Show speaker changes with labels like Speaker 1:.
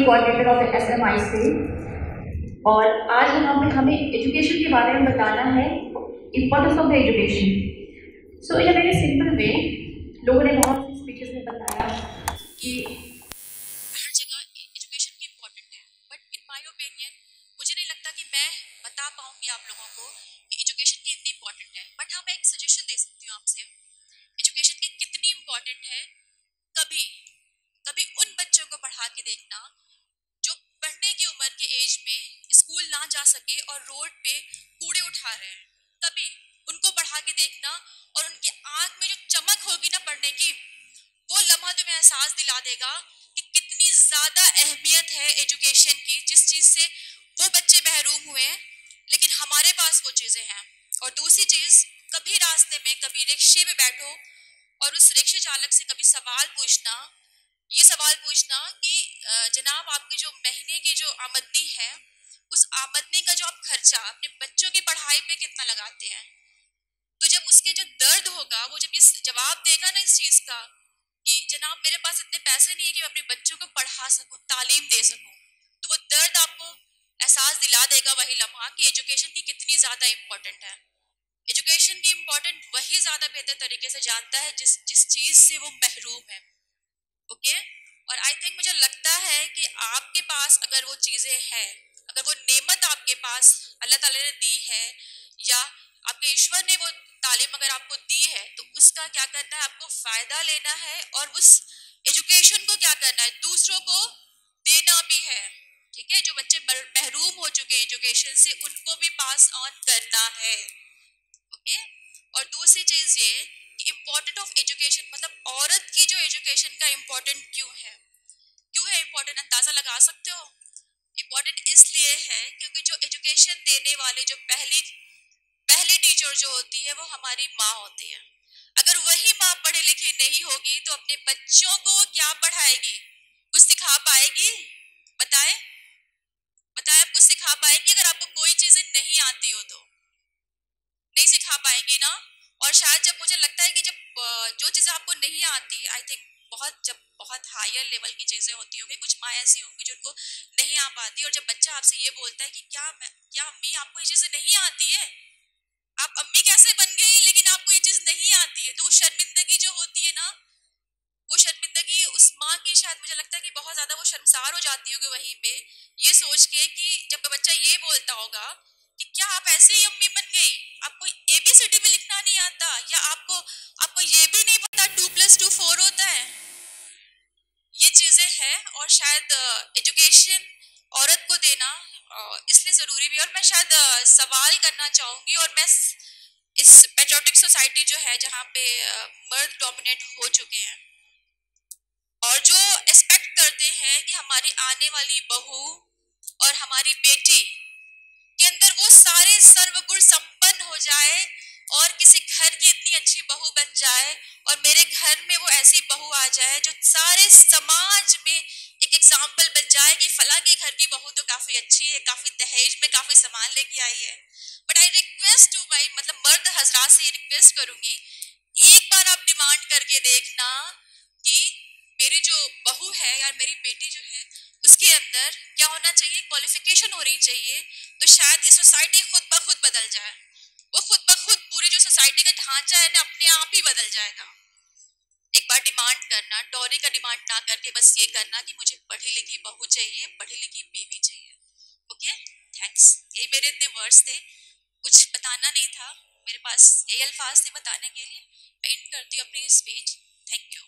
Speaker 1: Coordinator of SMI से, और आज हमें एजुकेशन के बारे में बताना है, importance of the education. So in a very simple way, लोगों ने बहुत सी स्पीचेस में बताया कि
Speaker 2: हर जगह एजुकेशन की इम्पोर्टेंट है, बट इन माय ओपिनियन मुझे नहीं लगता कि मैं बता पाऊंगी आप लोगों को कि एजुकेशन की इतनी इम्पोर्टेंट है। बट हाँ, मैं एक सजेशन दे सकती हूँ आपसे, एजुकेशन की कितनी इम्पोर्टेंट है। कभी कभी उन बच्चों को पढ़ा के देखना जो पढ़ने की उम्र के एज में स्कूल ना जा सके और रोड पे कूड़े उठा रहे हैं। कभी उनको पढ़ा के देखना और उनकी आंख में जो चमक होगी ना पढ़ने की, वो लम्हा तुम्हें एहसास दिला देगा कि कितनी ज्यादा अहमियत है एजुकेशन की, जिस चीज से वो बच्चे महरूम हुए हैं लेकिन हमारे पास वो चीजें हैं। और दूसरी चीज, कभी रास्ते में कभी रिक्शे में बैठो और उस रिक्शे चालक से कभी सवाल पूछना, ये सवाल पूछना कि जनाब आपकी जो महीने की जो आमदनी है, उस आमदनी का जो आप खर्चा अपने बच्चों की पढ़ाई पे कितना लगाते हैं। तो जब उसके जो दर्द होगा, वो जब ये जवाब देगा ना इस चीज का कि जनाब मेरे पास इतने पैसे नहीं है कि मैं अपने बच्चों को पढ़ा सकूं, तालीम दे सकूं, तो वो दर्द आपको एहसास दिला देगा वही लम्हा कि एजुकेशन की कितनी ज्यादा इंपॉर्टेंट है। एजुकेशन की इंपॉर्टेंट वही ज्यादा बेहतर तरीके से जानता है जिस जिस चीज से वो महरूम है। ओके, और आई थिंक मुझे लगता है कि आपके पास अगर वो चीजें हैं, अगर वो नेमत आपके पास अल्लाह ताला ने दी है, या आपके ईश्वर ने वो तालीम अगर आपको दी है, तो उसका क्या करना है, आपको फायदा लेना है और उस एजुकेशन को क्या करना है, दूसरों को देना भी है। ठीक है, जो बच्चे महरूम हो चुके हैं एजुकेशन से, उनको भी पास ऑन करना है। ओके, और दूसरी चीज ये कि इम्पोर्टेंट ऑफ एजुकेशन, मतलब औरत की जो एजुकेशन का इम्पोर्टेंट क्यों है इम्पोर्टेंट, अंदाजा लगा सकते हो। इम्पोर्टेंट इसलिए है क्योंकि जो एजुकेशन देने वाले जो पहली पहली टीचर जो होती है वो हमारी माँ होती है। अगर वही माँ पढ़ी लिखी नहीं होगी तो अपने बच्चों को क्या पढ़ाएगी, कुछ सिखा पाएगी? बताए बताए, आप कुछ सिखा पाएंगे? अगर आपको कोई चीजें नहीं आती हो तो नहीं सिखा पाएंगे ना। और शायद जब मुझे लगता है कि जब जो चीजें आपको नहीं आती, आई थिंक जब बहुत हायर लेवल की चीजें होती होंगी, कुछ माँ ऐसी होंगी जिनको नहीं आ पाती, और जब बच्चा आपसे ये बोलता है कि क्या अम्मी आपको ये चीजें नहीं आती है, आप अम्मी कैसे बन गई लेकिन आपको ये चीज नहीं आती है, तो वो शर्मिंदगी जो होती है ना, वो शर्मिंदगी उस माँ की, शायद मुझे लगता है कि बहुत ज्यादा वो शर्मसार हो जाती होगी वहीं पे, ये सोच के कि जब बच्चा ये बोलता होगा कि क्या आप ऐसे ही अम्मी बन गई, आपको ABCD भी लिखना नहीं आता, या आपको आपको ये भी नहीं पता 2+2 4 होता है। ये चीजें हैं, और शायद एजुकेशन औरत को देना इसलिए जरूरी भी है। और मैं शायद सवाल करना चाहूंगी, और मैं इस पेट्रियोटिक सोसाइटी जो है जहाँ पे मर्द डोमिनेट हो चुके हैं और जो एक्सपेक्ट करते हैं कि हमारी आने वाली बहू और हमारी बेटी के अंदर वो सारे सर्वगुण संपन्न हो जाए और किसी घर की इतनी अच्छी बहू बन जाए, और मेरे घर में वो ऐसी बहू आ जाए जो सारे समाज में एक एग्जाम्पल बन जाए कि फला के घर की बहू तो काफी अच्छी है, काफी दहेज में काफी सामान लेके आई है। But I request to my, मतलब मर्द हजरात से ये रिक्वेस्ट करूंगी, एक बार आप डिमांड करके देखना कि मेरी जो बहू है या मेरी बेटी जो है, उसके अंदर क्या होना चाहिए, क्वालिफिकेशन होनी चाहिए। तो शायद ये सोसाइटी खुद ब खुद बदल जाए, वो खुद ब खुद पूरी जो सोसाइटी का ढांचा है ना अपने आप ही बदल जाएगा। एक बार डिमांड करना, टॉरी का डिमांड ना करके बस ये करना कि मुझे पढ़ी लिखी बहू चाहिए, पढ़ी लिखी बीवी चाहिए। Okay, thanks. ये मेरे इतने वर्ड्स थे, कुछ बताना नहीं था, मेरे पास यही अल्फाज थे बताने के लिए। मैं एंड करती हूँ अपनी स्पीच। Thank you.